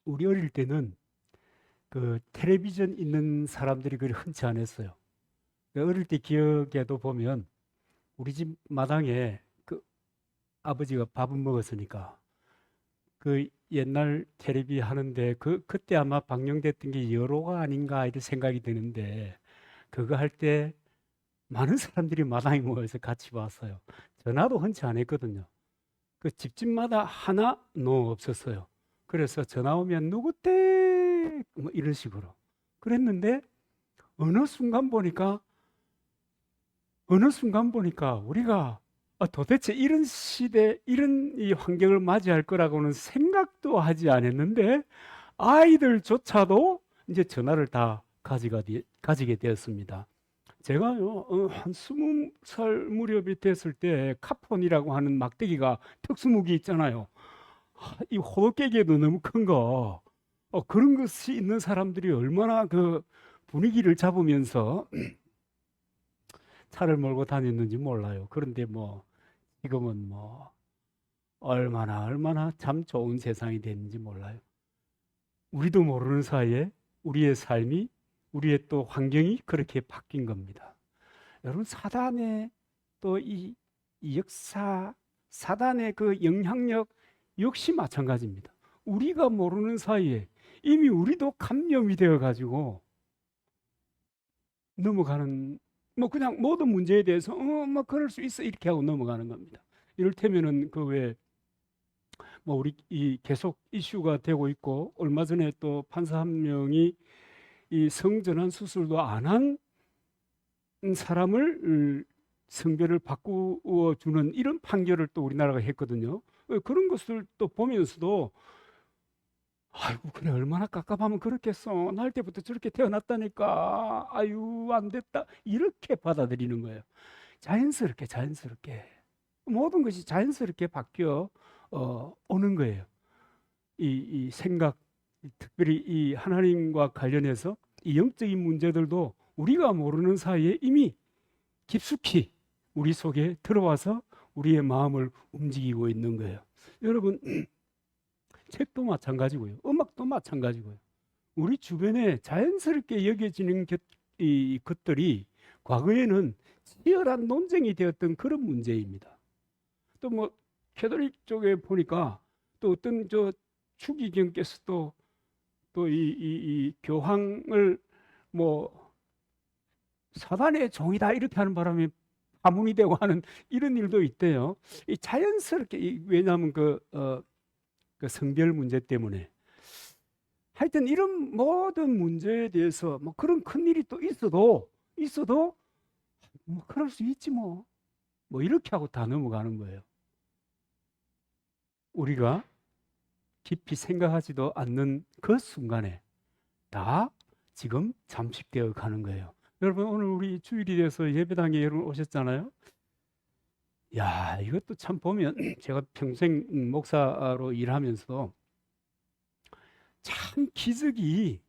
우리 어릴 때는 그 텔레비전 있는 사람들이 그리 흔치 않았어요. 그 어릴 때 기억에도 보면 우리 집 마당에 그 아버지가 밥은 먹었으니까 그 옛날 텔레비 하는데 그때 아마 방영됐던 게 여로가 아닌가 이런 생각이 드는데 그거 할 때 많은 사람들이 마당에 모여서 같이 봤어요. 전화도 흔치 않았거든요. 그 집집마다 하나 노 없었어요. 그래서 전화 오면 누구 때 뭐 이런 식으로 그랬는데 어느 순간 보니까 우리가 도대체 이런 시대 이런 이 환경을 맞이할 거라고는 생각도 하지 않았는데 아이들조차도 이제 전화를 다 가지게 되었습니다. 제가요, 한 20살 무렵이 됐을 때 카폰이라고 하는 막대기가 특수무기 있잖아요. 이 호들깨기에도 너무 큰 거. 그런 것이 있는 사람들이 얼마나 그 분위기를 잡으면서 차를 몰고 다녔는지 몰라요. 그런데 뭐 지금은 뭐 얼마나 참 좋은 세상이 됐는지 몰라요. 우리도 모르는 사이에 우리의 삶이 우리의 또 환경이 그렇게 바뀐 겁니다. 여러분 사단의 또 이 역사, 사단의 그 영향력 역시 마찬가지입니다. 우리가 모르는 사이에 이미 우리도 감염이 되어 가지고 넘어가는 뭐 그냥 모든 문제에 대해서 뭐 그럴 수 있어 이렇게 하고 넘어가는 겁니다. 이를테면은 그 왜 뭐 우리 이 계속 이슈가 되고 있고 얼마 전에 또 판사 한 명이 이 성전환 수술도 안 한 사람을 성별을 바꾸어 주는 이런 판결을 또 우리나라가 했거든요. 그런 것을 또 보면서도 아이고 그래 얼마나 깝깝하면 그렇겠어. 날 때부터 저렇게 태어났다니까. 아유 안 됐다. 이렇게 받아들이는 거예요. 자연스럽게 모든 것이 자연스럽게 바뀌어 오는 거예요. 이 생각, 특별히 이 하나님과 관련해서 이 영적인 문제들도 우리가 모르는 사이에 이미 깊숙이 우리 속에 들어와서 우리의 마음을 움직이고 있는 거예요. 여러분, 책도 마찬가지고요. 음악도 마찬가지고요. 우리 주변에 자연스럽게 여겨지는 이 것들이 과거에는 치열한 논쟁이 되었던 그런 문제입니다. 또 뭐 캐톨릭 쪽에 보니까 또 어떤 저 추기경께서도 또 이 교황을 뭐 사단의 종이다 이렇게 하는 바람에 파문이 되고 하는 이런 일도 있대요. 이 자연스럽게 왜냐하면 그 성별 문제 때문에 하여튼 이런 모든 문제에 대해서 뭐 그런 큰 일이 또 있어도 뭐 그럴 수 있지 뭐 이렇게 하고 다 넘어가는 거예요. 우리가 깊이 생각하지도 않는 그 순간에 다 지금 잠식되어 가는 거예요. 여러분 오늘 우리 주일이 돼서 예배당에 여러분 오셨잖아요. 야, 이것도 참 보면 제가 평생 목사로 일하면서 참 기적이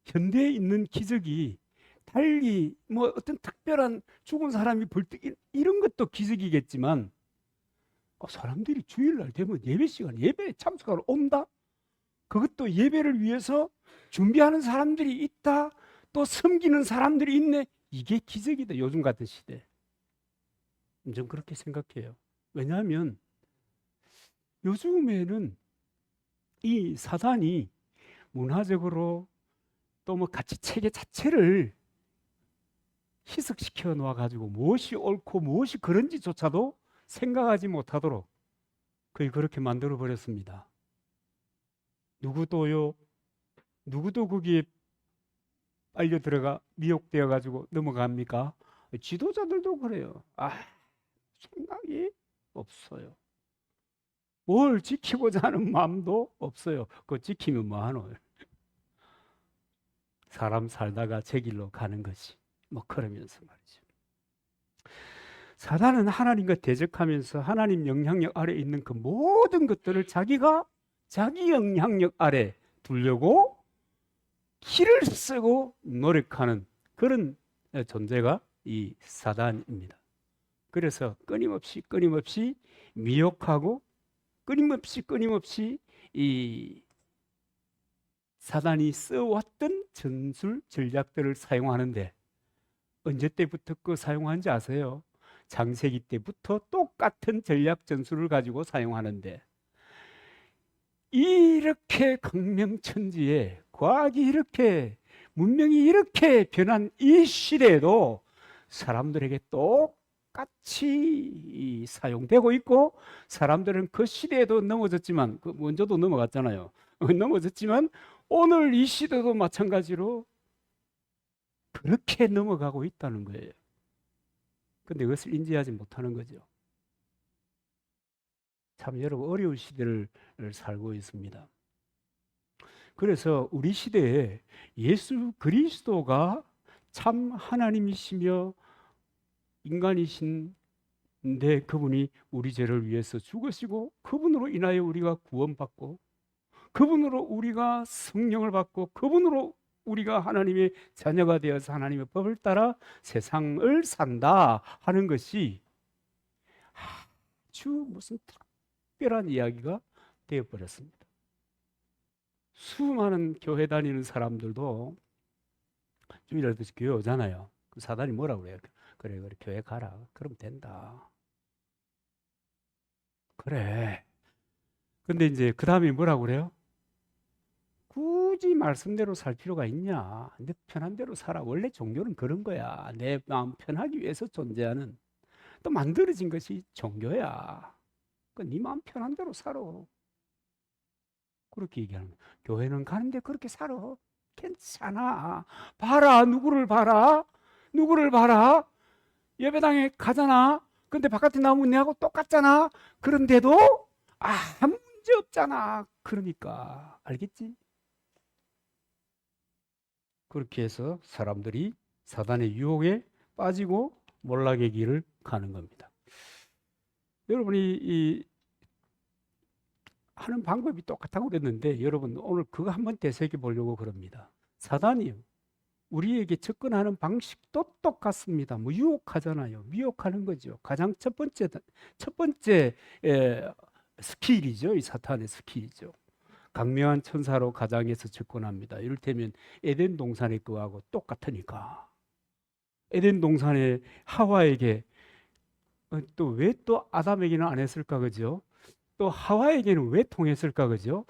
현대에 있는 기적이 달리 뭐 어떤 특별한 죽은 사람이 불뚝 이런 것도 기적이겠지만 사람들이 주일날 되면 예배 시간 예배에 참석하러 온다. 그것도 예배를 위해서 준비하는 사람들이 있다. 또 섬기는 사람들이 있네. 이게 기적이다. 요즘 같은 시대. 좀 그렇게 생각해요. 왜냐하면 요즘에는 이 사단이 문화적으로 또 뭐 가치 체계 자체를 희석시켜 놓아 가지고 무엇이 옳고 무엇이 그런지조차도 생각하지 못하도록 거의 그렇게 만들어 버렸습니다. 누구도요, 누구도 거기에 빨려 들어가 미혹되어 가지고 넘어갑니까? 지도자들도 그래요. 생각이 없어요. 뭘 지키고자 하는 마음도 없어요. 그거 지키면 뭐하노? 사람 살다가 제 길로 가는 것이 뭐 그러면서 말이죠. 사단은 하나님과 대적하면서 하나님 영향력 아래 있는 그 모든 것들을 자기가 자기 영향력 아래 두려고 기를 쓰고 노력하는 그런 존재가 이 사단입니다. 그래서 끊임없이 미혹하고 끊임없이 이 사단이 써왔던 전술 전략들을 사용하는데 언제 때부터 그 사용하는지 아세요? 창세기 때부터 똑같은 전략 전술을 가지고 사용하는데 이렇게 강명천지에 과학이 이렇게 문명이 이렇게 변한 이 시대에도 사람들에게 똑같이 사용되고 있고 사람들은 그 시대에도 넘어졌지만 그 먼저도 넘어갔잖아요. 넘어졌지만 오늘 이 시대도 마찬가지로 그렇게 넘어가고 있다는 거예요. 근데 그것을 인지하지 못하는 거죠. 참 여러분 어려운 시대를 살고 있습니다. 그래서 우리 시대에 예수 그리스도가 참 하나님이시며 인간이신데 그분이 우리 죄를 위해서 죽으시고 그분으로 인하여 우리가 구원받고 그분으로 우리가 성령을 받고 그분으로 우리가 하나님의 자녀가 되어서 하나님의 법을 따라 세상을 산다 하는 것이 아주 무슨 특별한 이야기가 되어버렸습니다. 수많은 교회 다니는 사람들도 주일날 교회 오잖아요. 그 사단이 뭐라고 그래요? 그래 교회 가라. 그럼 된다. 그래. 근데 이제 그 다음에 뭐라고 그래요? 굳이 말씀대로 살 필요가 있냐? 내 편한 대로 살아. 원래 종교는 그런 거야. 내 마음 편하기 위해서 존재하는 또 만들어진 것이 종교야. 네 마음 편한 대로 살아. 그렇게 얘기하는 거야. 교회는 가는데 그렇게 살아. 괜찮아. 봐라. 누구를 봐라? 누구를 봐라? 예배당에 가잖아. 근데 바깥에 나오면 내하고 똑같잖아. 그런데도 아무 문제 없잖아. 그러니까 알겠지? 그렇게 해서 사람들이 사단의 유혹에 빠지고 몰락의 길을 가는 겁니다. 여러분이 하는 방법이 똑같다고 그랬는데 여러분 오늘 그거 한번 되새겨 보려고 그럽니다. 사단이 우리에게 접근하는 방식도 똑같습니다. 뭐 유혹하잖아요. 미혹하는 거죠. 가장 첫 번째 스킬이죠. 이 사탄의 스킬이죠. 강명한 천사로 가장에서 접근합니다. 이를테면 에덴 동산의 그하고 똑같으니까. 에덴 동산의 하와에게 또 왜 또 아담에게는 안 했을까 그죠? 또 하와에게는 왜 통했을까 그죠?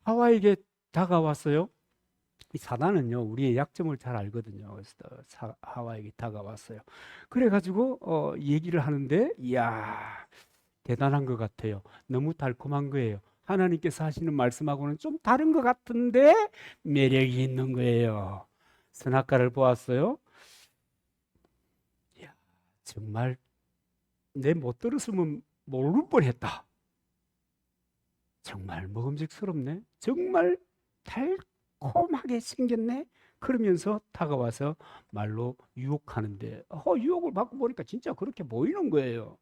하와에게 다가왔어요. 이 사단은요 우리의 약점을 잘 알거든요. 그래서 하와에게 다가왔어요. 그래가지고 얘기를 하는데 이야 대단한 것 같아요. 너무 달콤한 거예요. 하나님께서 하시는 말씀하고는 좀 다른 것 같은데 매력이 있는 거예요. 선악과를 보았어요. 이야, 정말 내 못 들었으면 모를 뻔했다. 정말 먹음직스럽네. 정말 달콤하게 생겼네. 그러면서 다가와서 말로 유혹하는데 유혹을 받고 보니까 진짜 그렇게 보이는 거예요.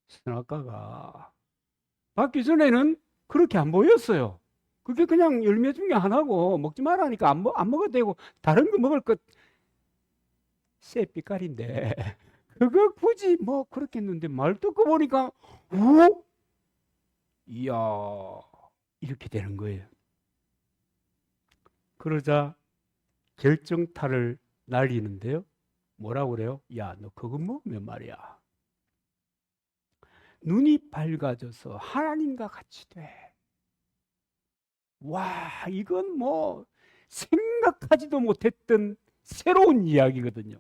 선악과가 받기 전에는 그렇게 안 보였어요. 그게 그냥 열매 중에 하나고 먹지 말라니까 안 먹어도 되고 다른 거 먹을 것 쇠빛깔인데 그거 굳이 뭐 그렇게 했는데 말 듣고 보니까 오? 이야 이렇게 되는 거예요. 그러자 결정타를 날리는데요. 뭐라고 그래요? 야, 너 그거 먹으면 말이야. 눈이 밝아져서 하나님과 같이 돼. 와, 이건 뭐 생각하지도 못했던 새로운 이야기거든요.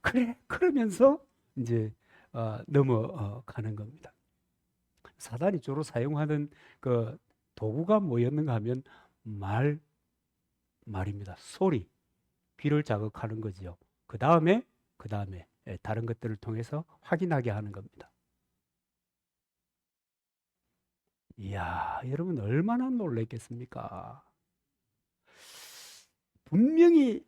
그래. 그러면서 이제 넘어가는 겁니다. 사단이 주로 사용하는 그 도구가 뭐였는가 하면 말입니다. 소리, 귀를 자극하는 거지요. 그 다음에 다른 것들을 통해서 확인하게 하는 겁니다. 이야, 여러분 얼마나 놀랐겠습니까? 분명히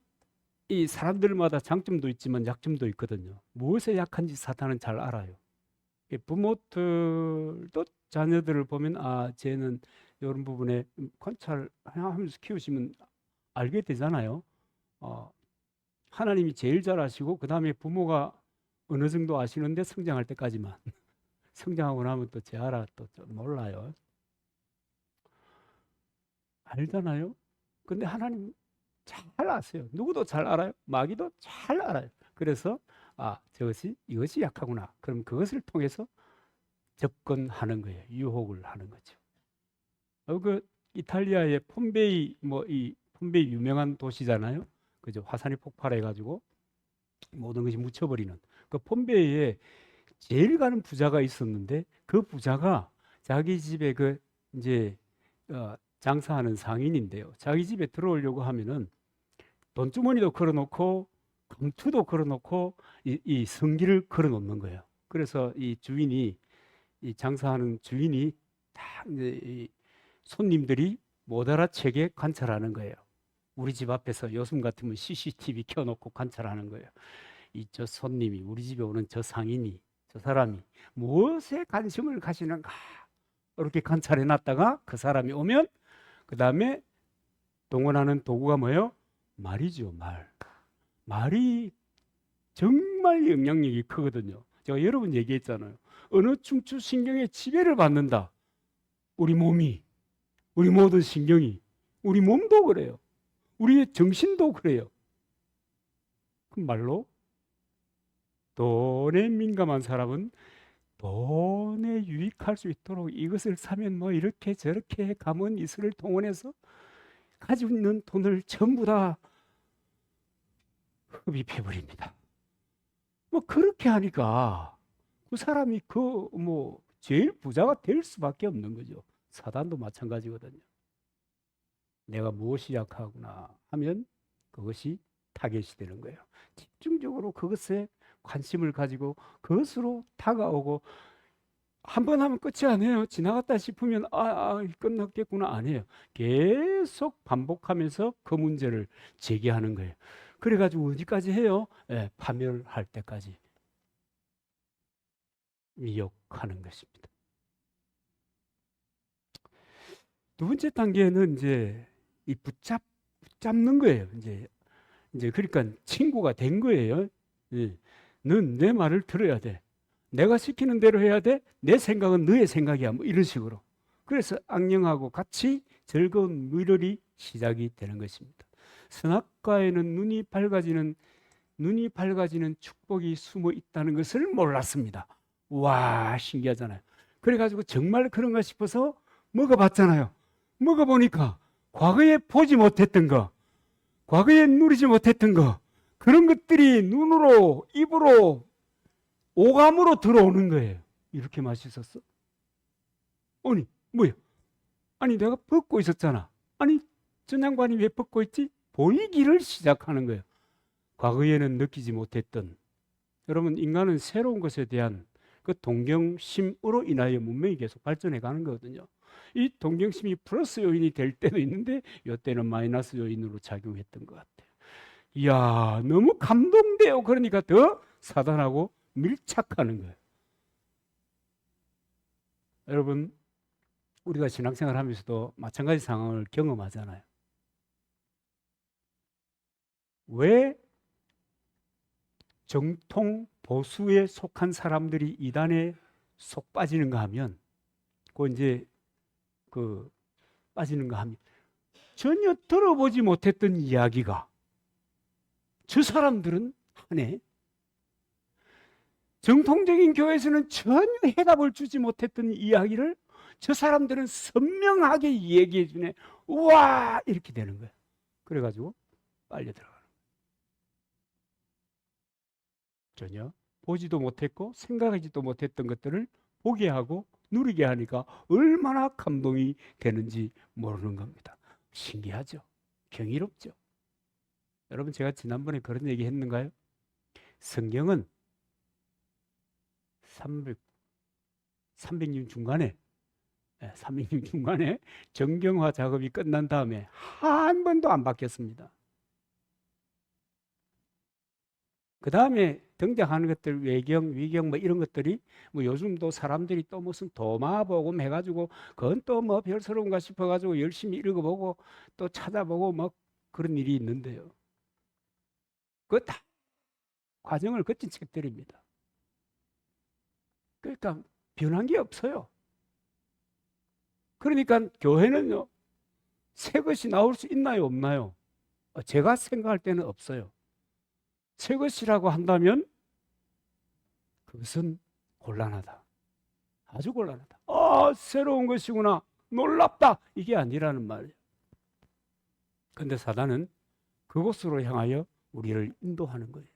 이 사람들마다 장점도 있지만 약점도 있거든요. 무엇에 약한지 사탄은 잘 알아요. 부모들도 자녀들을 보면 쟤는 이런 부분에 관찰하면서 키우시면 알게 되잖아요. 하나님이 제일 잘 아시고 그 다음에 부모가 어느 정도 아시는데 성장할 때까지만. 성장하고 나면 또 제 알아 또 좀 몰라요. 알잖아요. 근데 하나님 잘 아세요. 누구도 잘 알아요. 마귀도 잘 알아요. 그래서 이것이 약하구나. 그럼 그것을 통해서 접근하는 거예요. 유혹을 하는 거죠. 그 이탈리아의 폼베이 이 폼베이 유명한 도시잖아요. 그죠? 화산이 폭발해 가지고 모든 것이 묻혀버리는 그 폼베이에 제일 가는 부자가 있었는데 그 부자가 자기 집에 이제 장사하는 상인인데요. 자기 집에 들어오려고 하면은 돈주머니도 걸어놓고 감투도 걸어놓고 이 성기를 걸어놓는 거예요. 그래서 이 주인이 이 장사하는 주인이 다 이제 이 손님들이 못 알아채게 관찰하는 거예요. 우리 집 앞에서 요즘 같으면 CCTV 켜놓고 관찰하는 거예요. 저 손님이 우리 집에 오는 저 상인이 저 사람이 무엇에 관심을 가지는가 이렇게 관찰해 놨다가 그 사람이 오면 그 다음에 동원하는 도구가 뭐예요? 말이죠. 말이 정말 영향력이 크거든요. 제가 여러분 얘기했잖아요. 어느 중추신경에 지배를 받는다. 우리 몸이, 우리 모든 신경이, 우리 몸도 그래요. 우리의 정신도 그래요. 그 말로 돈에 민감한 사람은 돈에 유익할 수 있도록 이것을 사면 뭐 이렇게 저렇게 가문 이슬을 동원해서 가지고 있는 돈을 전부 다 흡입해 버립니다. 뭐 그렇게 하니까 그 사람이 제일 부자가 될 수밖에 없는 거죠. 사단도 마찬가지거든요. 내가 무엇이 약하구나 하면 그것이 타겟이 되는 거예요. 집중적으로 그것에 관심을 가지고 그것으로 다가오고 한 번 하면 끝이 아니에요. 지나갔다 싶으면 끝났겠구나 아니에요. 계속 반복하면서 그 문제를 제기하는 거예요. 그래가지고 어디까지 해요? 파멸할 때까지 미혹하는 것입니다. 두 번째 단계는 이제 이 붙잡는 거예요. 이제 그러니까 친구가 된 거예요. 넌 내 말을 들어야 돼. 내가 시키는 대로 해야 돼. 내 생각은 너의 생각이야. 뭐 이런 식으로. 그래서 악령하고 같이 즐거운 물놀이 시작이 되는 것입니다. 선악과에는 눈이 밝아지는 축복이 숨어 있다는 것을 몰랐습니다. 와, 신기하잖아요. 그래가지고 정말 그런가 싶어서 먹어봤잖아요. 먹어보니까 과거에 보지 못했던 거, 과거에 누리지 못했던 거, 그런 것들이 눈으로, 입으로, 오감으로 들어오는 거예요. 이렇게 맛있었어? 아니, 뭐야? 아니, 내가 벗고 있었잖아. 아니, 전 양반이 왜 벗고 있지? 보이기를 시작하는 거예요. 과거에는 느끼지 못했던. 여러분, 인간은 새로운 것에 대한 그 동경심으로 인하여 문명이 계속 발전해 가는 거거든요. 이 동경심이 플러스 요인이 될 때도 있는데 이때는 마이너스 요인으로 작용했던 것 같아요. 이야, 너무 감동돼요. 그러니까 더 사단하고 밀착하는 거예요. 여러분, 우리가 신앙생활 하면서도 마찬가지 상황을 경험하잖아요. 왜 정통 보수에 속한 사람들이 이단에 속 빠지는가 하면, 빠지는가 하면, 전혀 들어보지 못했던 이야기가 저 사람들은 하네. 정통적인 교회에서는 전혀 해답을 주지 못했던 이야기를 저 사람들은 선명하게 얘기해 주네. 우와! 이렇게 되는 거예요. 그래가지고 빨려 들어가는 거예요. 전혀 보지도 못했고 생각하지도 못했던 것들을 보게 하고 누리게 하니까 얼마나 감동이 되는지 모르는 겁니다. 신기하죠? 경이롭죠? 여러분, 제가 지난번에 그런 얘기 했는가요? 성경은 300년 중간에 300년 중간에 정경화 작업이 끝난 다음에 한 번도 안 바뀌었습니다. 그 다음에 등장하는 것들, 외경, 위경 뭐 이런 것들이 뭐 요즘도 사람들이 또 무슨 도마복음 해가지고 그건 또 뭐 별스러운가 싶어가지고 열심히 읽어보고 또 찾아보고 뭐 그런 일이 있는데요. 그거 다 과정을 거친 책들입니다. 그러니까 변한 게 없어요. 그러니까 교회는요, 새 것이 나올 수 있나요, 없나요? 제가 생각할 때는 없어요. 새 것이라고 한다면 그것은 곤란하다. 아주 곤란하다. 새로운 것이구나. 놀랍다. 이게 아니라는 말이에요. 근데 사단은 그곳으로 향하여 우리를 인도하는 거예요.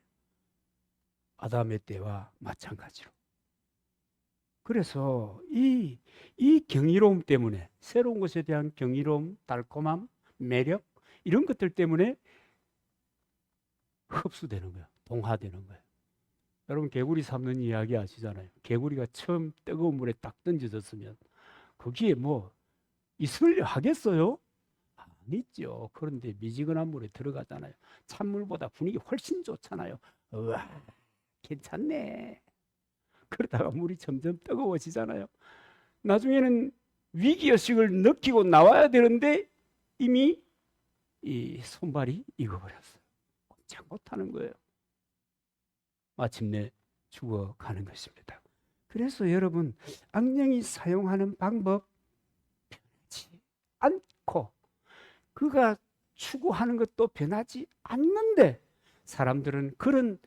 아담의 때와 마찬가지로. 그래서 이 경이로움 때문에, 새로운 것에 대한 경이로움, 달콤함, 매력, 이런 것들 때문에 흡수되는 거예요. 동화되는 거예요. 여러분, 개구리 삶는 이야기 아시잖아요. 개구리가 처음 뜨거운 물에 딱 던져졌으면 거기에 뭐 있으려 하겠어요? 아니죠. 그런데 미지근한 물에 들어가잖아요. 찬물보다 분위기 훨씬 좋잖아요. 우와, 괜찮네. 그러다가 물이 점점 뜨거워지잖아요. 나중에는 위기의식을 느끼고 나와야 되는데 이미 이 손발이 익어버렸어요. 꼼짝 못하는 거예요. 마침내 죽어가는 것입니다. 그래서 여러분, 악령이 사용하는 방법 변하지 않고 그가 추구하는 것도 변하지 않는데 사람들은 그런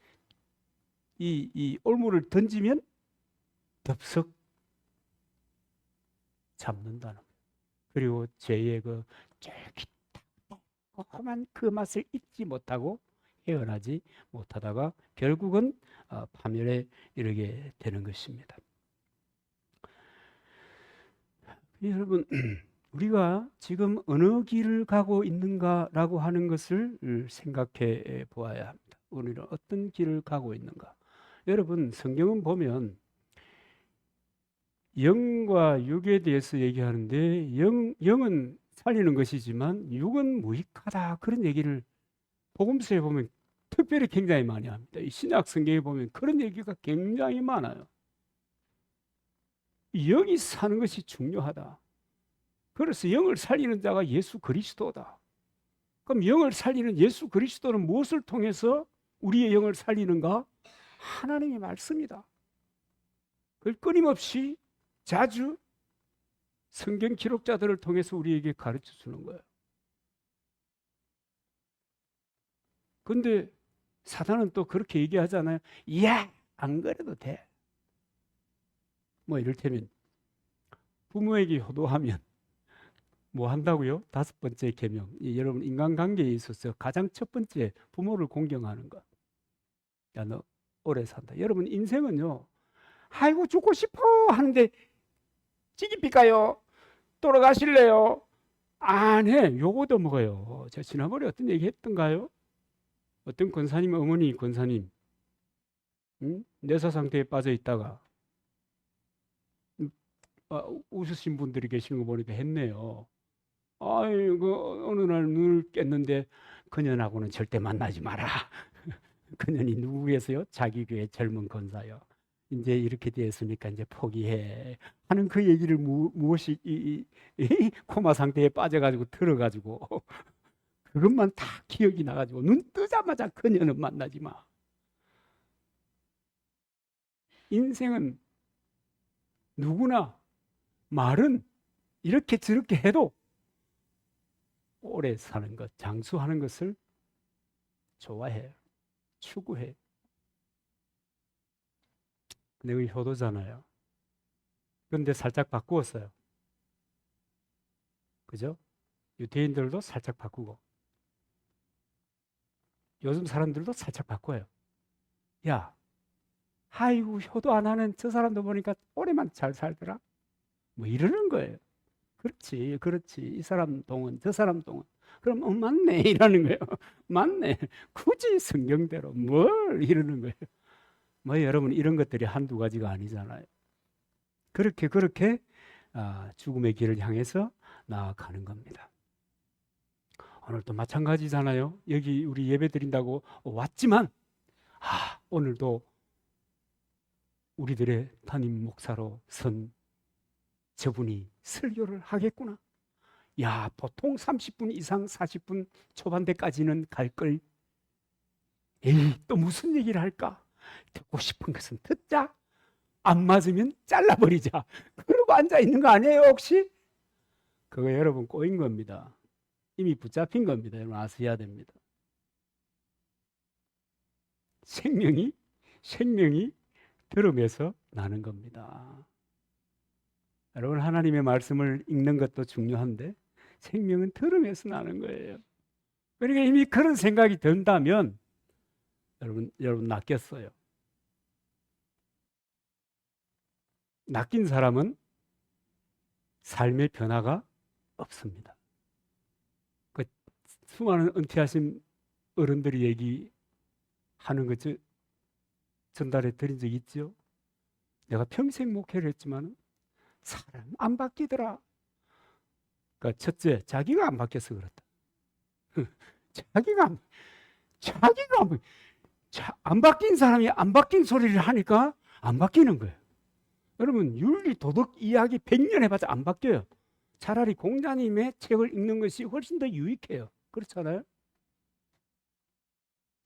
이 올무를 던지면 덥석 잡는다는 거예요. 그리고 죄의 그 쫄깃한 그 맛을 잊지 못하고 헤어나지 못하다가 결국은 파멸에 이르게 되는 것입니다. 여러분, 우리가 지금 어느 길을 가고 있는가라고 하는 것을 생각해 보아야 합니다. 우리는 어떤 길을 가고 있는가? 여러분, 성경은 보면 영과 육에 대해서 얘기하는데 영은 살리는 것이지만 육은 무익하다, 그런 얘기를 복음서에 보면 특별히 굉장히 많이 합니다. 이 신약 성경에 보면 그런 얘기가 굉장히 많아요. 영이 사는 것이 중요하다. 그래서 영을 살리는 자가 예수 그리스도다. 그럼 영을 살리는 예수 그리스도는 무엇을 통해서 우리의 영을 살리는가? 하나님의 말씀이다. 그걸 끊임없이 자주 성경 기록자들을 통해서 우리에게 가르쳐 주는 거예요. 근데 사단은 또 그렇게 얘기하잖아요. 이야, 안 그래도 돼. 뭐 이를테면 부모에게 효도하면 뭐 한다고요? 5번째 계명. 여러분, 인간관계에 있어서 가장 첫 번째 부모를 공경하는 것. 야, 너 오래 산다. 여러분, 인생은요, 아이고 죽고 싶어 하는데 찌기삐까요? 돌아가실래요? 안 해. 요거도 먹어요. 제가 지난번에 어떤 얘기 했던가요? 어떤 권사님, 어머니 권사님, 뇌사 상태에 빠져 있다가 웃으신 분들이 계시는 거 보니까 했네요. 아이고, 어느 날 눈을 깼는데 그년하고는 절대 만나지 마라. 그년이 누구겠어요? 자기 교회 젊은 권사요. 이제 이렇게 되었으니까 이제 포기해 하는 그 얘기를 무엇이 이 코마 상태에 빠져가지고 들어가지고 그것만 다 기억이 나가지고 눈 뜨자마자 그녀는 만나지 마. 인생은 누구나 말은 이렇게 저렇게 해도 오래 사는 것, 장수하는 것을 좋아해, 추구해. 근데 그 효도잖아요. 그런데 살짝 바꾸었어요. 그죠? 유대인들도 살짝 바꾸고 요즘 사람들도 살짝 바꿔요. 야, 아이고 효도 안 하는 저 사람도 보니까 오래만 잘 살더라. 뭐 이러는 거예요. 그렇지, 그렇지. 이 사람 동은 저 사람 동은. 그럼 맞네 이러는 거예요. 맞네. 굳이 성경대로 뭘 이러는 거예요. 뭐 여러분, 이런 것들이 한두 가지가 아니잖아요. 그렇게 죽음의 길을 향해서 나아가는 겁니다. 오늘도 마찬가지잖아요. 여기 우리 예배 드린다고 왔지만 오늘도 우리들의 담임 목사로 선 저분이 설교를 하겠구나. 야, 보통 30분 이상 40분 초반대까지는 갈 걸. 에이, 또 무슨 얘기를 할까? 듣고 싶은 것은 듣자. 안 맞으면 잘라버리자. 그러고 앉아 있는 거 아니에요, 혹시? 그거 여러분 꼬인 겁니다. 이미 붙잡힌 겁니다. 여러분 아셔야 됩니다. 생명이 들음에서 나는 겁니다. 여러분 하나님의 말씀을 읽는 것도 중요한데 생명은 들음에서 나는 거예요. 그러니까 이미 그런 생각이 든다면 여러분 낚였어요. 낚인 사람은 삶의 변화가 없습니다. 그 수많은 은퇴하신 어른들이 얘기하는 거 전달해 드린 적 있죠? 내가 평생 목회를 했지만 사람 안 바뀌더라. 그러니까 첫째, 자기가 안 바뀌어서 그렇다. 자기가 안 바뀐 사람이 안 바뀐 소리를 하니까 안 바뀌는 거예요. 여러분 윤리 도덕 이야기 100년 해봤자 안 바뀌어요. 차라리 공자님의 책을 읽는 것이 훨씬 더 유익해요. 그렇잖아요?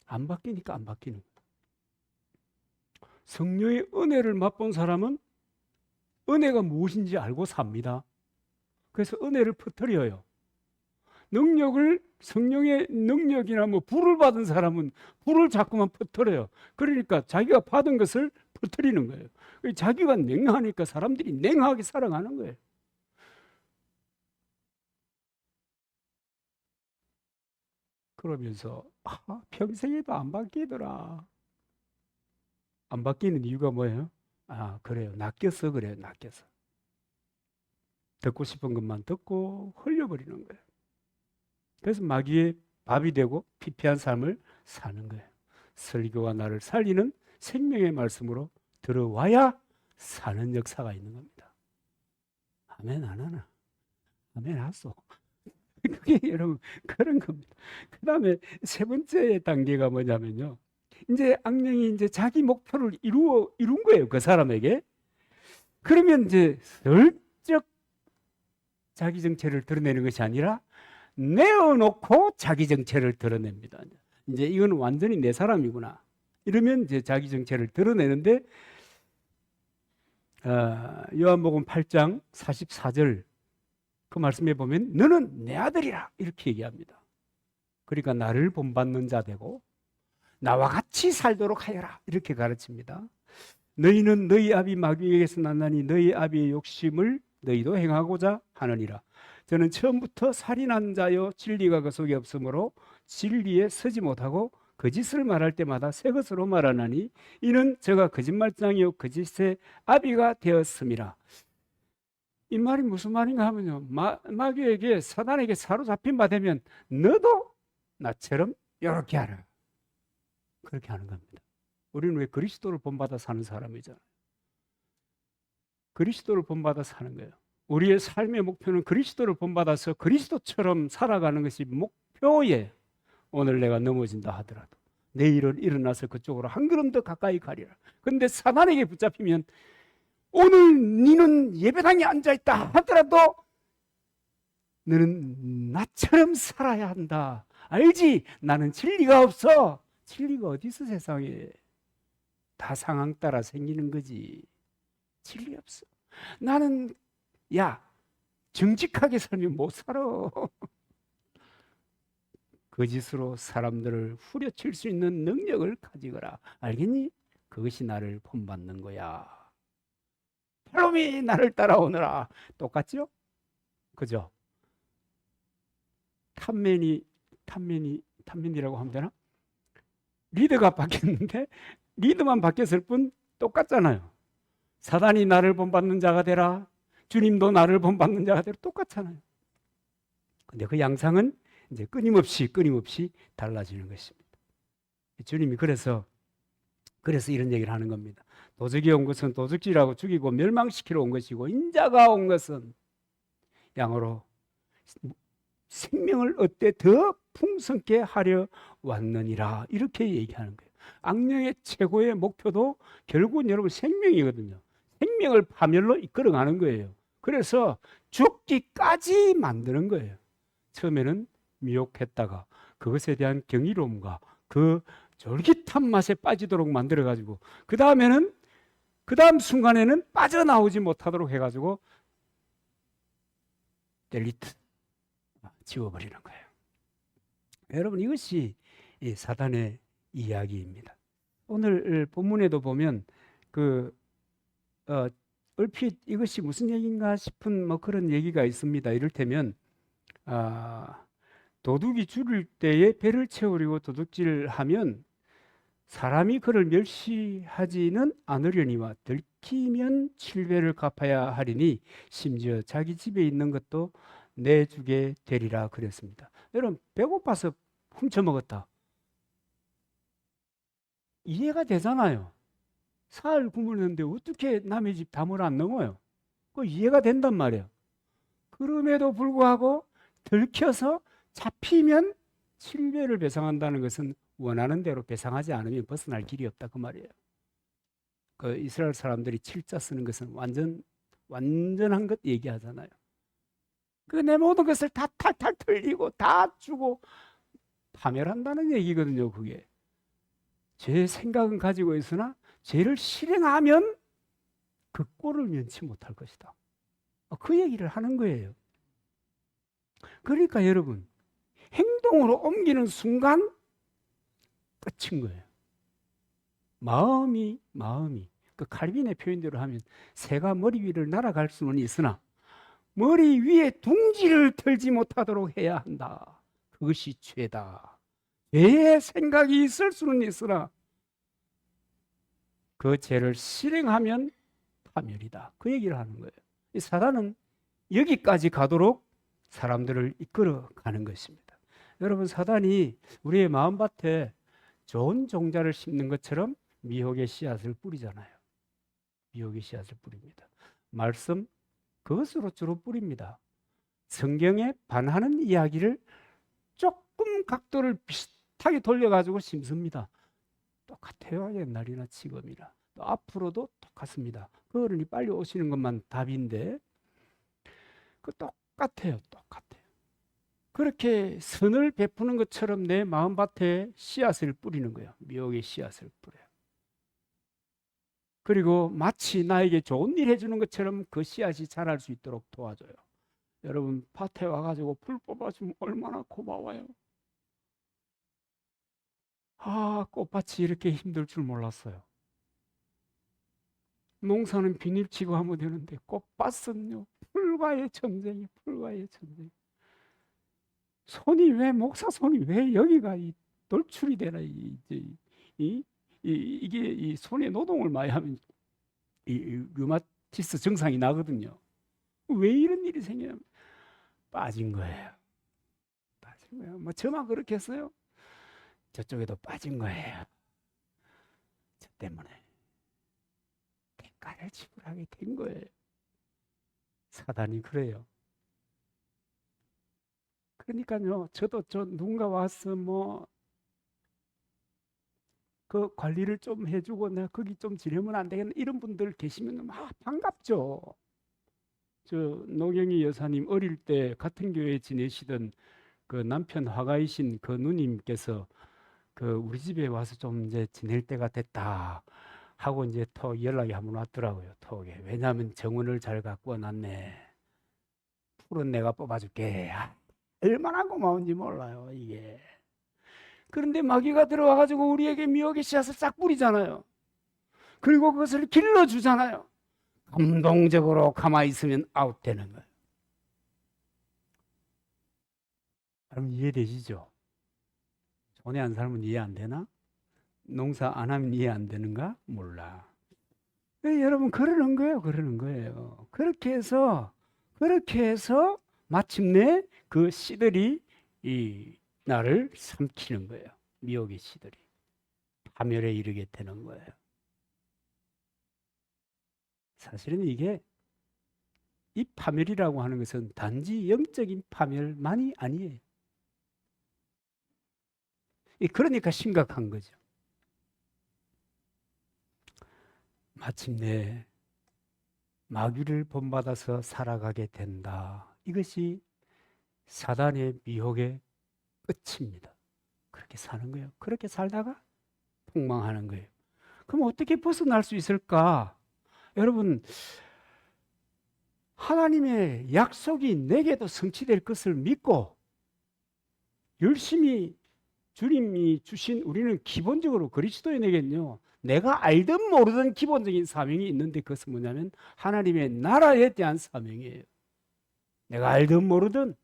안 바뀌니까 안 바뀌는 거예요. 성령의 은혜를 맛본 사람은 은혜가 무엇인지 알고 삽니다. 그래서 은혜를 퍼뜨려요. 성령의 능력이나 불을 받은 사람은 불을 자꾸만 퍼뜨려요. 그러니까 자기가 받은 것을 퍼뜨리는 거예요. 자기가 냉하니까 사람들이 냉하게 살아가는 거예요. 그러면서 평생에도 안 바뀌더라. 안 바뀌는 이유가 뭐예요? 그래요. 낚여서 그래요. 낚여서. 듣고 싶은 것만 듣고 흘려버리는 거예요. 그래서 마귀의 밥이 되고 피폐한 삶을 사는 거예요. 설교가 나를 살리는 생명의 말씀으로 들어와야 사는 역사가 있는 겁니다. 아멘 안 하나? 아멘 하소. 그게 여러분 그런 겁니다. 그 다음에 세 번째 단계가 뭐냐면요. 이제 악령이 이제 자기 목표를 이룬 거예요. 그 사람에게. 그러면 이제 슬쩍 자기 정체를 드러내는 것이 아니라 내어놓고 자기 정체를 드러냅니다. 이제 이건 완전히 내 사람이구나. 이러면 이제 자기 정체를 드러내는데 요한복음 8장 44절 그 말씀에 보면 너는 내 아들이라 이렇게 얘기합니다. 그러니까 나를 본받는 자 되고 나와 같이 살도록 하여라 이렇게 가르칩니다. 너희는 너희 아비 마귀에게서 났나니 너희 아비의 욕심을 너희도 행하고자 하느니라. 저는 처음부터 살인한 자여 진리가 그 속에 없으므로 진리에 서지 못하고 거짓을 말할 때마다 새 것으로 말하나니 이는 저가 거짓말장이요 거짓의 아비가 되었음이라. 이 말이 무슨 말인가 하면요, 마귀에게 사단에게 사로잡힌 바 되면 너도 나처럼 이렇게 하라. 그렇게 하는 겁니다. 우리는 왜 그리스도를 본받아 사는 사람이잖아요. 그리스도를 본받아 사는 거예요. 우리의 삶의 목표는 그리스도를 본받아서 그리스도처럼 살아가는 것이 목표예요. 오늘 내가 넘어진다 하더라도 내일은 일어나서 그쪽으로 한 걸음 더 가까이 가리라. 그런데 사단에게 붙잡히면 오늘 너는 예배당에 앉아있다 하더라도 너는 나처럼 살아야 한다. 알지? 나는 진리가 없어. 진리가 어디 있어 세상에. 다 상황 따라 생기는 거지. 진리 없어. 나는 정직하게 살면 못 살아. 거짓으로 사람들을 후려칠 수 있는 능력을 가지거라. 알겠니? 그것이 나를 본받는 거야. 팔로미 나를 따라오너라. 똑같죠? 그죠? 탑맨이라고 하면 되나? 리더가 바뀌었는데 리더만 바뀌었을 뿐 똑같잖아요. 사단이 나를 본받는 자가 되라. 주님도 나를 본받는 자가 되라. 똑같잖아요. 근데 그 양상은 이제 끊임없이 달라지는 것입니다. 주님이 그래서 이런 얘기를 하는 겁니다. 도적이 온 것은 도적질하고 죽이고 멸망시키러 온 것이고 인자가 온 것은 양으로 생명을 얻되 더 풍성케 하려 왔느니라. 이렇게 얘기하는 거예요. 악령의 최고의 목표도 결국은 여러분 생명이거든요. 생명을 파멸로 이끌어가는 거예요. 그래서 죽기까지 만드는 거예요. 처음에는 미혹했다가 그것에 대한 경이로움과 그 쫄깃한 맛에 빠지도록 만들어가지고 그 다음에는 그 다음 순간에는 빠져나오지 못하도록 해가지고 델리트, 지워버리는 거예요. 여러분, 이것이 이 사단의 이야기입니다. 오늘 본문에도 보면 얼핏 이것이 무슨 얘기인가 싶은 뭐 그런 얘기가 있습니다. 이를테면 도둑이 죽을 때에 배를 채우려고 도둑질하면 사람이 그를 멸시하지는 않으려니와 들키면 7배를 갚아야 하리니 심지어 자기 집에 있는 것도 내주게 되리라 그랬습니다. 여러분, 배고파서 훔쳐먹었다. 이해가 되잖아요. 살 굶었는데 어떻게 남의 집 담을 안 넘어요? 그 이해가 된단 말이에요. 그럼에도 불구하고 들켜서 잡히면 7배를 배상한다는 것은 원하는 대로 배상하지 않으면 벗어날 길이 없다 그 말이에요. 그 이스라엘 사람들이 7자 쓰는 것은 완전한 것 얘기하잖아요. 그 내 모든 것을 다 탈탈 털리고 다 주고 파멸한다는 얘기거든요. 그게 제 생각은 가지고 있으나 죄를 실행하면 그 꼴을 면치 못할 것이다. 그 얘기를 하는 거예요. 그러니까 여러분, 행동으로 옮기는 순간 끝인 거예요. 마음이 그 칼빈의 표현대로 하면 새가 머리 위를 날아갈 수는 있으나 머리 위에 둥지를 털지 못하도록 해야 한다. 그것이 죄다. 죄의 생각이 있을 수는 있으나 그 죄를 실행하면 파멸이다. 그 얘기를 하는 거예요. 이 사단은 여기까지 가도록 사람들을 이끌어가는 것입니다. 여러분, 사단이 우리의 마음밭에 좋은 종자를 심는 것처럼 미혹의 씨앗을 뿌리잖아요. 미혹의 씨앗을 뿌립니다. 말씀, 그것으로 주로 뿌립니다. 성경에 반하는 이야기를 조금 각도를 비슷하게 돌려가지고 심습니다. 똑같아요. 옛날이나 지금이나. 또 앞으로도 똑같습니다. 그 어른이 빨리 오시는 것만 답인데 똑같아요. 그렇게 선을 베푸는 것처럼 내 마음밭에 씨앗을 뿌리는 거예요. 미혹의 씨앗을 뿌려요. 그리고 마치 나에게 좋은 일 해주는 것처럼 그 씨앗이 자랄 수 있도록 도와줘요. 여러분, 밭에 와가지고 풀 뽑아주면 얼마나 고마워요. 꽃밭이 이렇게 힘들 줄 몰랐어요. 농사는 비닐치고 하면 되는데 꽃밭은요, 풀과의 전쟁이. 목사 손이 왜 여기가 돌출이 되나, 이게 이 손에 노동을 많이 하면 이 류마티스 증상이 나거든요. 왜 이런 일이 생기냐면 빠진 거예요. 뭐 저만 그렇게 했어요? 저쪽에도 빠진 거예요. 저 때문에 대가를 지불하게 된 거예요. 사단이 그래요. 그러니까요, 저도 누군가 와서 그 관리를 좀 해주고 내가 거기 좀 지내면 안 되겠나 이런 분들 계시면 반갑죠. 저 노경희 여사님 어릴 때 같은 교회에 지내시던 그 남편 화가이신 그 누님께서 그 우리 집에 와서 좀 이제 지낼 때가 됐다 하고 이제 톡 연락이 한번 왔더라고요. 톡에. 왜냐하면 정원을 잘 갖고 놨네. 풀은 내가 뽑아줄게. 얼마나 고마운지 몰라요, 이게. 그런데 마귀가 들어와가지고 우리에게 미혹의 씨앗을 싹 뿌리잖아요. 그리고 그것을 길러주잖아요. 감동적으로 가만히 있으면 아웃되는 거예요. 여러분, 이해되시죠? 손에 안 살면 이해 안 되나? 농사 안 하면 이해 안 되는가? 몰라. 여러분, 그러는 거예요. 그렇게 해서 마침내 그 씨들이 이 나를 삼키는 거예요. 미혹의 씨들이 파멸에 이르게 되는 거예요. 사실은 이게 이 파멸이라고 하는 것은 단지 영적인 파멸만이 아니에요. 그러니까 심각한 거죠. 마침내 마귀를 본받아서 살아가게 된다. 이것이 사단의 미혹의 끝입니다. 그렇게 사는 거예요. 그렇게 살다가 폭망하는 거예요. 그럼 어떻게 벗어날 수 있을까? 여러분, 하나님의 약속이 내게도 성취될 것을 믿고 열심히 주님이 주신, 우리는 기본적으로 그리스도인에게는요, 내가 알든 모르든 기본적인 사명이 있는데, 그것은 뭐냐면 하나님의 나라에 대한 사명이에요. 내가 알든 모르든,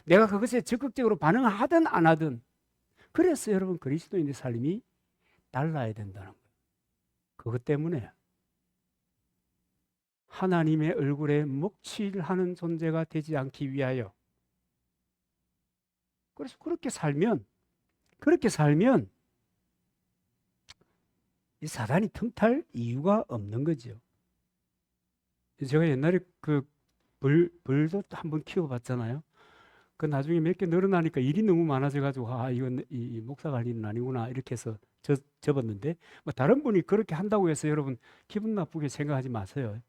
내가 그것에 적극적으로 반응하든 안 하든. 그래서 여러분, 그리스도인의 삶이 달라야 된다는 거예요. 그것 때문에 하나님의 얼굴에 먹칠하는 존재가 되지 않기 위하여, 그래서 그렇게 살면 이 사단이 틈탈 이유가 없는 거죠. 제가 옛날에 그 벌도 한번 키워봤잖아요. 그 나중에 몇 개 늘어나니까 일이 너무 많아져가지고, 이건 이 목사 갈 일은 아니구나 이렇게 해서 접었는데, 뭐 다른 분이 그렇게 한다고 해서 여러분 기분 나쁘게 생각하지 마세요.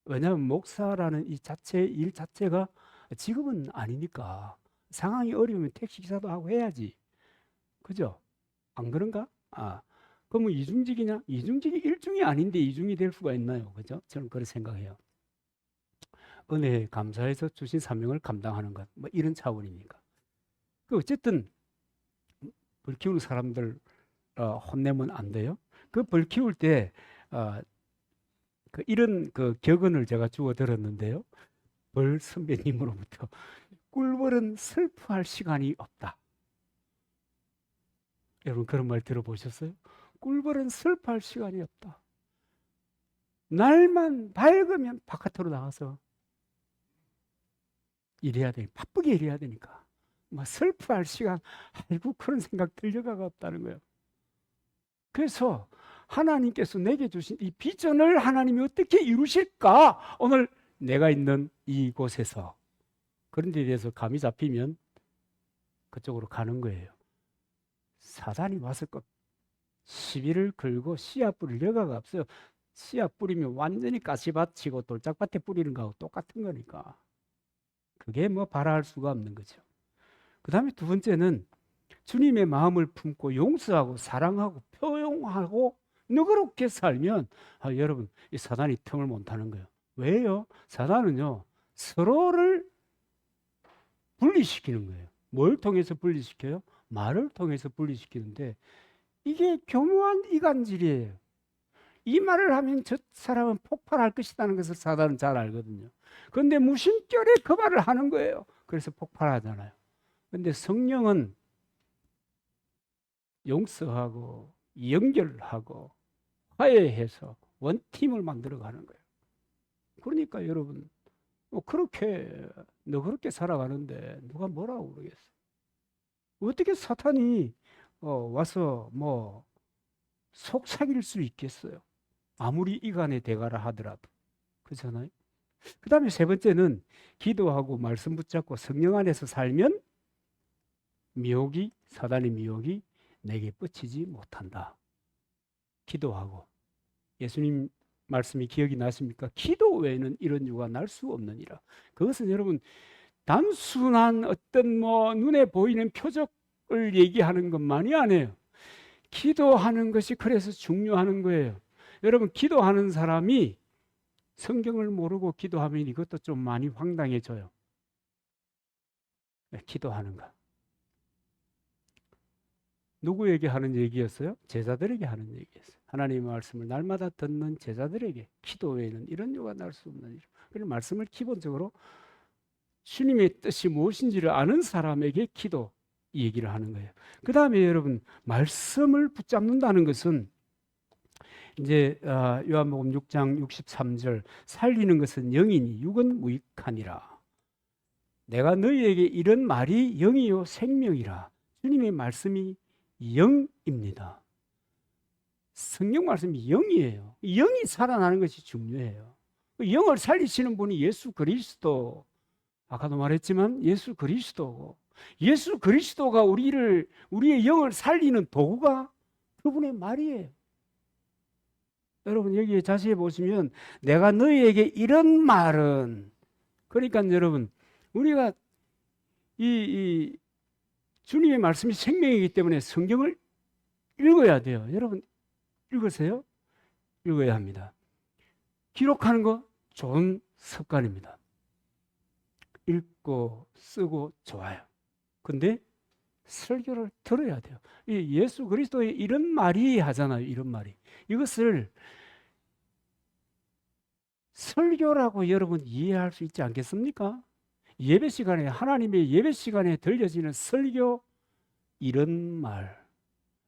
왜냐하면 목사라는 일 자체가 직업은 아니니까. 상황이 어려우면 택시기사도 하고 해야지. 그죠? 안 그런가? 그럼 뭐 이중직이냐? 이중직이 일중이 아닌데 이중이 될 수가 있나요? 그죠? 저는 그렇게 생각해요. 은혜에 감사해서 주신 사명을 감당하는 것, 뭐 이런 차원이니까. 어쨌든 벌 키우는 사람들 혼내면 안 돼요. 그 벌 키울 때 이런 그 격언을 제가 주워 들었는데요. 벌 선배님으로부터 꿀벌은 슬퍼할 시간이 없다. 여러분 그런 말 들어보셨어요? 꿀벌은 슬퍼할 시간이 없다. 날만 밝으면 바깥으로 나가서 일해야 돼. 바쁘게 일해야 되니까. 막 슬퍼할 시간, 아이고 그런 생각 들 여가가 없다는 거예요. 그래서 하나님께서 내게 주신 이 비전을 하나님이 어떻게 이루실까? 오늘 내가 있는 이곳에서 그런 데 대해서 감이 잡히면 그쪽으로 가는 거예요. 사단이 와서 꼭 시비를 걸고 씨앗 뿌릴 여가가 없어요. 씨앗 뿌리면 완전히 가시밭이고 돌짝밭에 뿌리는 거하고 똑같은 거니까. 그게 뭐 바라할 수가 없는 거죠. 그 다음에 두 번째는 주님의 마음을 품고 용서하고 사랑하고 포용하고 너그럽게 살면 여러분 이 사단이 틈을 못 타는 거예요. 왜요? 사단은요 서로를 분리시키는 거예요. 뭘 통해서 분리시켜요? 말을 통해서 분리시키는데 이게 교묘한 이간질이에요. 이 말을 하면 저 사람은 폭발할 것이라는 것을 사단은 잘 알거든요. 그런데 무심결에 그 말을 하는 거예요. 그래서 폭발하잖아요. 그런데 성령은 용서하고 연결하고 화해해서 원팀을 만들어가는 거예요. 그러니까 여러분 그렇게 살아가는데 누가 뭐라고 그러겠어요? 어떻게 사탄이 와서 뭐 속삭일 수 있겠어요? 아무리 이간의 대가라 하더라도. 그렇잖아요? 그 다음에 세 번째는 기도하고 말씀 붙잡고 성령 안에서 살면 사단의 미혹이 내게 뻗치지 못한다. 기도하고. 예수님 말씀이 기억이 나십니까? 기도 외에는 이런 유가 날 수 없느니라. 그것은 여러분 단순한 어떤 뭐 눈에 보이는 표적을 얘기하는 것만이 아니에요. 기도하는 것이 그래서 중요한 거예요. 여러분 기도하는 사람이 성경을 모르고 기도하면 이것도 좀 많이 황당해져요. 기도하는 것. 누구에게 하는 얘기였어요? 제자들에게 하는 얘기였어요. 하나님의 말씀을 날마다 듣는 제자들에게 기도 외에는 이런 유가 날 수 없는 일. 그래서 말씀을 기본적으로 주님의 뜻이 무엇인지를 아는 사람에게 기도 얘기를 하는 거예요. 그 다음에 여러분 말씀을 붙잡는다는 것은 이제 요한복음 6장 63절 살리는 것은 영이니 육은 무익하니라. 내가 너희에게 이런 말이 영이요 생명이라. 주님의 말씀이 영입니다. 성경 말씀이 영이에요. 영이 살아나는 것이 중요해요. 영을 살리시는 분이 예수 그리스도. 아까도 말했지만 예수 그리스도고 예수 그리스도가 우리의 영을 살리는 도구가 그분의 말이에요. 여러분 여기에 자세히 보시면 내가 너희에게 이런 말은, 그러니까 여러분 우리가 이 주님의 말씀이 생명이기 때문에 성경을 읽어야 돼요. 여러분 읽으세요? 읽어야 합니다. 기록하는 거 좋은 습관입니다. 읽고 쓰고 좋아요. 근데 설교를 들어야 돼요. 예수 그리스도의 이런 말이 하잖아요. 이런 말이. 이것을 설교라고 여러분 이해할 수 있지 않겠습니까? 예배 시간에, 하나님의 예배 시간에 들려지는 설교, 이런 말.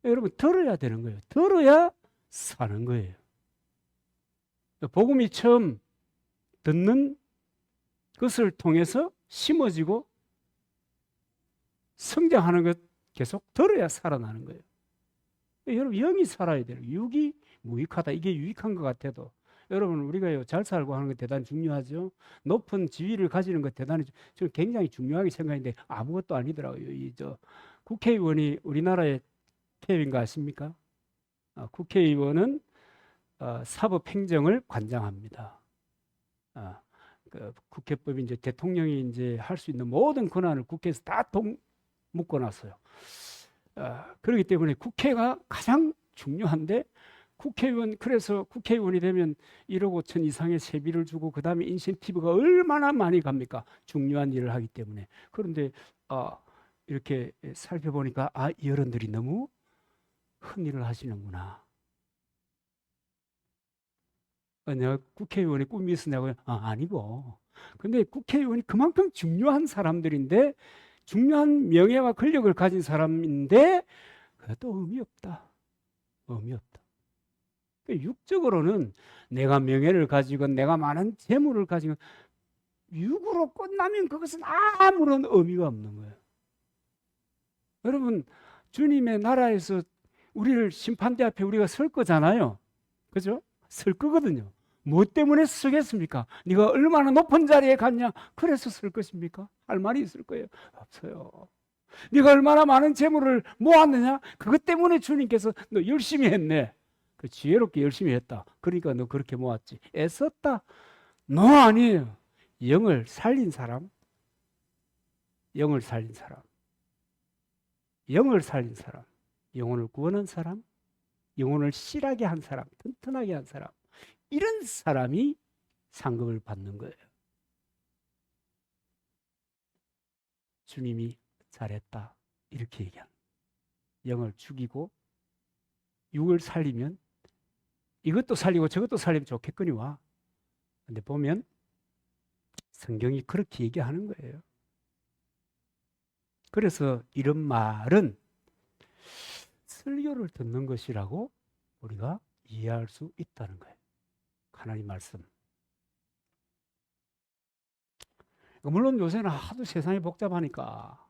여러분 들어야 되는 거예요. 들어야 사는 거예요. 복음이 처음 듣는 것을 통해서 심어지고 성장하는 것 계속 들어야 살아나는 거예요. 여러분 영이 살아야 돼요. 육이 무익하다. 이게 유익한 것 같아도 여러분 우리가 잘 살고 하는 것 대단히 중요하죠. 높은 지위를 가지는 것 대단히 저는 굉장히 중요하게 생각하는데 아무것도 아니더라고요. 국회의원이 우리나라의 폐업인 거 아십니까? 국회의원은 사법행정을 관장합니다. 그 국회법이 이제 대통령이 이제 할 수 있는 모든 권한을 국회에서 다 묶어놨어요. 그렇기 때문에 국회가 가장 중요한데 그래서 국회의원이 되면 1억 5천 이상의 세비를 주고 그 다음에 인센티브가 얼마나 많이 갑니까? 중요한 일을 하기 때문에. 그런데 이렇게 살펴보니까 이 어른들이 너무 큰 일을 하시는구나. 내가 국회의원의 꿈이 있으냐고요? 아니고. 근데 국회의원이 그만큼 중요한 사람들인데 중요한 명예와 권력을 가진 사람인데 그것도 의미 없다. 의미 없다. 육적으로는 내가 명예를 가지고 내가 많은 재물을 가지고 육으로 끝나면 그것은 아무런 의미가 없는 거예요. 여러분 주님의 나라에서 우리를 심판대 앞에 우리가 설 거잖아요. 그죠? 설 거거든요. 뭐 때문에 서겠습니까? 네가 얼마나 높은 자리에 갔냐? 그래서 설 것입니까? 할 말이 있을 거예요. 없어요. 네가 얼마나 많은 재물을 모았느냐? 그것 때문에 주님께서 너 열심히 했네. 그 지혜롭게 열심히 했다. 그러니까 너 그렇게 모았지. 애썼다. 너 아니에요. 영을 살린 사람. 영을 살린 사람. 영을 살린 사람. 영혼을 구원한 사람. 영혼을 실하게 한 사람. 튼튼하게 한 사람. 이런 사람이 상급을 받는 거예요. 주님이 잘했다. 이렇게 얘기합니다. 영을 죽이고 육을 살리면 이것도 살리고 저것도 살리면 좋겠거니와. 근데 보면 성경이 그렇게 얘기하는 거예요. 그래서 이런 말은 설교를 듣는 것이라고 우리가 이해할 수 있다는 거예요. 하나님 말씀. 물론 요새는 하도 세상이 복잡하니까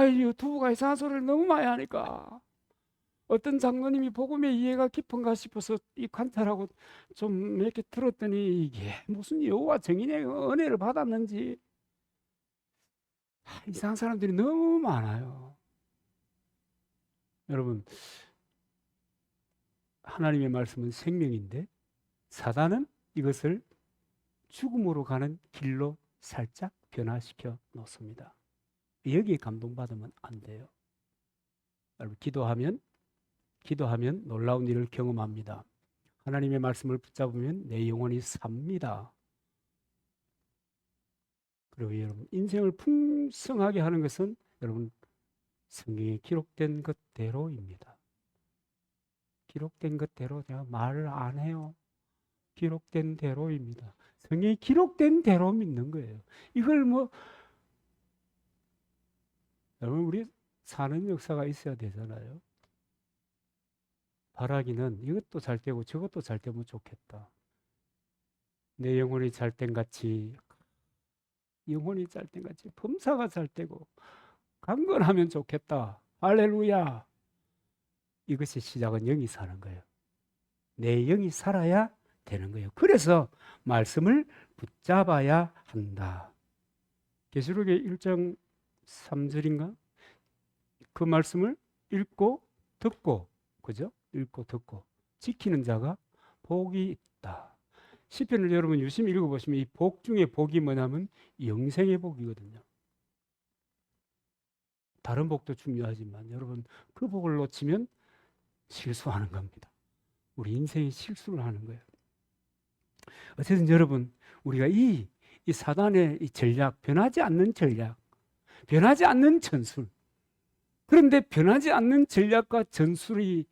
유튜브가 이상한 소리를 너무 많이 하니까 어떤 장로님이 복음의 이해가 깊은가 싶어서 이 관찰하고 좀 이렇게 들었더니 이게 무슨 여호와 증인의 은혜를 받았는지 이상한 사람들이 너무 많아요. 여러분 하나님의 말씀은 생명인데 사단은 이것을 죽음으로 가는 길로 살짝 변화시켜 놓습니다. 여기에 감동받으면 안 돼요. 여러분 기도하면 놀라운 일을 경험합니다. 하나님의 말씀을 붙잡으면 내 영혼이 삽니다. 그리고 여러분 인생을 풍성하게 하는 것은 여러분 성경에 기록된 것대로입니다. 기록된 것대로 내가 말을 안 해요. 기록된 대로입니다. 성경에 기록된 대로 믿는 거예요. 이걸 여러분 우리 사는 역사가 있어야 되잖아요. 바라기는 이것도 잘 되고 저것도 잘 되면 좋겠다. 내 영혼이 잘된 같이 영혼이 잘된 같이 범사가 잘 되고 강건하면 좋겠다. 할렐루야. 이것이 시작은 영이 사는 거예요. 내 영이 살아야 되는 거예요. 그래서 말씀을 붙잡아야 한다. 계시록의 1장 3절인가? 그 말씀을 읽고 듣고 그죠? 읽고 듣고 지키는 자가 복이 있다. 시편을 여러분 유심히 읽어보시면 이 복 중에 복이 뭐냐면 영생의 복이거든요. 다른 복도 중요하지만 여러분 그 복을 놓치면 실수하는 겁니다. 우리 인생이 실수를 하는 거예요. 어쨌든 여러분, 우리가 이 사단의 이 전략, 변하지 않는 전략, 변하지 않는 전술. 그런데 변하지 않는 전략과 전술이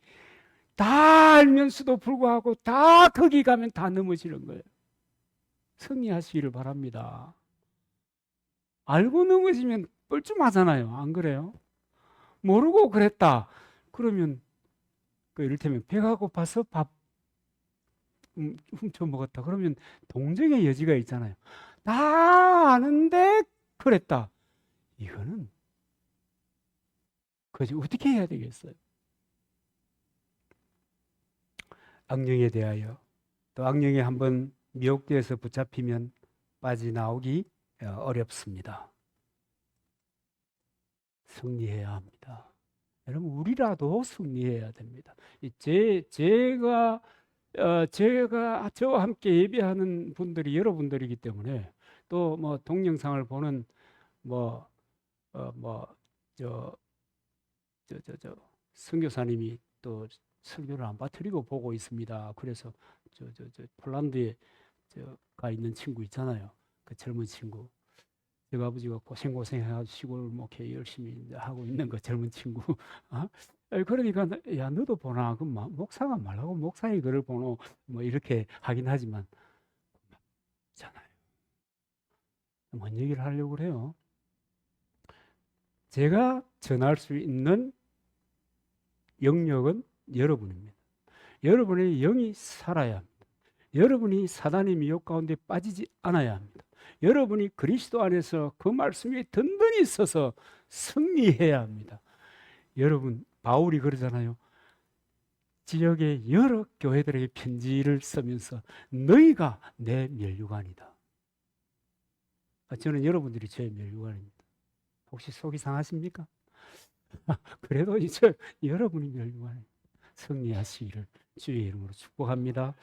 다 알면서도 불구하고 다 거기 가면 다 넘어지는 거예요. 승리하시기를 바랍니다. 알고 넘어지면 뻘쭘하잖아요. 안 그래요? 모르고 그랬다. 그러면 이를테면 배가 고파서 밥 훔쳐 먹었다. 그러면 동정의 여지가 있잖아요. 다 아는데 그랬다. 이거는 그지 어떻게 해야 되겠어요? 악령에 대하여 또 악령에 한번 미혹되어서 붙잡히면 빠져나오기 어렵습니다. 승리해야 합니다. 여러분 우리라도 승리해야 됩니다. 제가 저와 함께 예배하는 분들이 여러분들이기 때문에 또 뭐 동영상을 보는 뭐뭐저 선교사님이 또 설교를 안 빠뜨리고 보고 있습니다. 그래서 폴란드에 가 있는 친구 있잖아요. 그 젊은 친구. 저희 아버지가 고생해가지고 시골 목회 열심히 하고 있는 그 젊은 친구. 어? 그러니까 야 너도 보나? 그 목사가 말하고 목사의 글을 보노? 뭐 이렇게 하긴 하지만 잖아요. 뭔 얘기를 하려고 그래요? 제가 전할 수 있는 영역은 여러분입니다. 여러분의 영이 살아야 합니다. 여러분이 사단의 미혹 가운데 빠지지 않아야 합니다. 여러분이 그리스도 안에서 그 말씀이 든든히 있어서 승리해야 합니다. 여러분, 바울이 그러잖아요. 지역의 여러 교회들에게 편지를 쓰면서 너희가 내 면류관이다. 저는 여러분들이 제 면류관입니다. 혹시 속이 상하십니까? 그래도 이제 여러분이 면류관입니다. 승리하시기를 주의 이름으로 축복합니다.